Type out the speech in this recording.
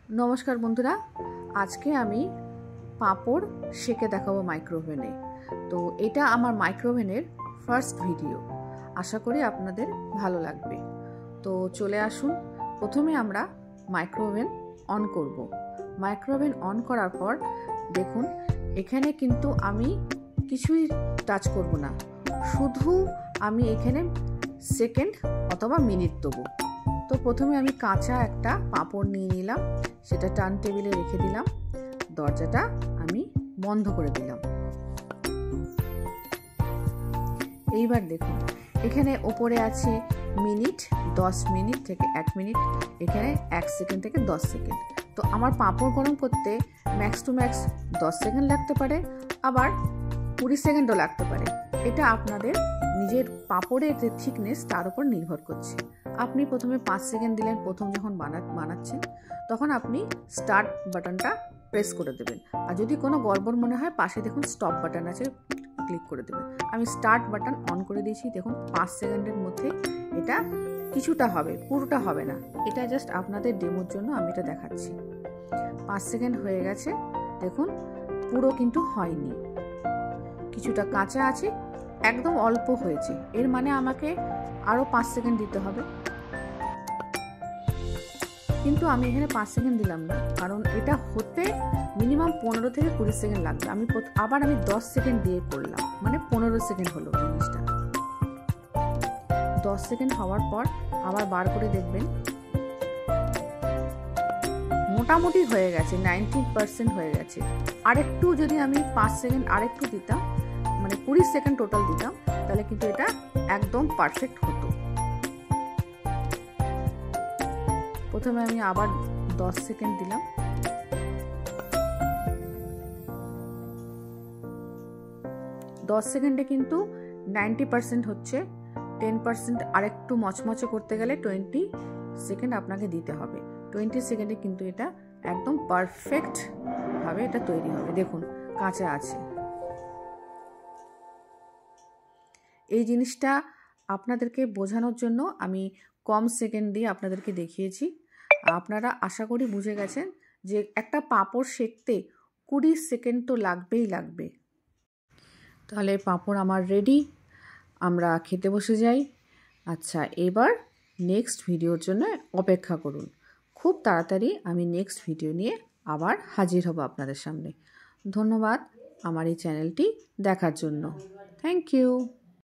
नमस्कार बंधुरा आज के आमी पापड़ शेके देखाबो माइक्रोवेने। तो एटा आमार माइक्रोवेनेर फार्स्ट भिडियो, आशा करी आपनादेर भालो लागबे। तो चले आसुन, प्रथमे आमरा माइक्रोवेन अन करब। माइक्रोवेन अन करार पर देखुन एखाने किन्तु आमी किछुई टाच करब ना, शुधु आमी एखाने सेकेंड अथवा मिनिट देबो। तो प्रथमे आमी काँचा एकटा पापड़ निये निलाम, सेटा टार्न टेबिले रेखे दिलाम, दरजाटा आमी बंध करे दिलाम। एइबार देखुन एखाने ओपरे आछे मिनिट, 10 मिनिट थेके 1 मिनिट, एखाने 1 सेकेंड थेके 10 सेकेंड। तो आमार पापड़ गरम करते मैक्स टू मैक्स 10 सेकेंड लागते पारे, आबार 20 सेकेंडও लागते पारे। এটা আপনাদের নিজের পাপড়ের যে থিকনেস তার উপর নির্ভর করছে। আপনি প্রথমে 5 সেকেন্ড দিলেন, প্রথম যখন বানাচ্ছেন তখন আপনি স্টার্ট বাটনটা প্রেস করে দেবেন। আর যদি কোনো গড়বড় মনে হয় পাশে দেখুন স্টপ বাটন আছে, ক্লিক করে দেবেন। আমি স্টার্ট বাটন অন করে দিয়েছি। দেখুন 5 সেকেন্ডের মধ্যে এটা কিছুটা হবে, পুরোটা হবে না। এটা জাস্ট আপনাদের ডেমোর জন্য আমি এটা দেখাচ্ছি। 5 সেকেন্ড হয়ে গেছে, দেখুন পুরো কিন্তু হয়নি, কিছুটা কাঁচা আছে, একদম অল্প হয়েছে। এর মানে আমাকে আরো 5 সেকেন্ড দিতে হবে, কিন্তু আমি এখানে 5 সেকেন্ড দিলাম না, কারণ এটা হতে মিনিমাম 15 থেকে 20 সেকেন্ড লাগবে। আমি 10 সেকেন্ড দিয়ে করলাম, মানে 15 সেকেন্ড হলো জিনিসটা। 10 সেকেন্ড হওয়ার পর আবার বার করে দেখবেন মোটামুটি হয়ে গেছে, 90% হয়ে গেছে। আরেকটু যদি আমি 5 সেকেন্ড আরেকটু দিতাম, মানে 20 সেকেন্ড টোটাল দিতাম, তাহলে কিন্তু এটা একদম পারফেক্ট হতো। প্রথমে আমি আবার 10 সেকেন্ড দিলাম, 10 সেকেন্ডে কিন্তু 90% হচ্ছে। 10% আরেকটু মচমচে করতে গেলে 20 সেকেন্ড আপনাকে দিতে হবে। 20 সেকেন্ডে কিন্তু এটা একদম পারফেক্ট ভাবে এটা তৈরি হবে। দেখুন কাঁচা আছে। এই জিনিসটা আপনাদেরকে বোঝানোর জন্য আমি কম সেকেন্ড দিয়ে আপনাদেরকে দেখিয়েছি। আপনারা আশা করি বুঝে গেছেন যে একটা পাঁপড় সেকতে 20 সেকেন্ড তো লাগবেই লাগবে। তাহলে পাঁপড় আমার রেডি, আমরা খেতে বসে যাই। আচ্ছা, এবার নেক্সট ভিডিওর জন্য অপেক্ষা করুন। খুব তাড়াতাড়ি আমি নেক্সট ভিডিও নিয়ে আবার হাজির হব আপনাদের সামনে। ধন্যবাদ আমার এই চ্যানেলটি দেখার জন্য। Thank you.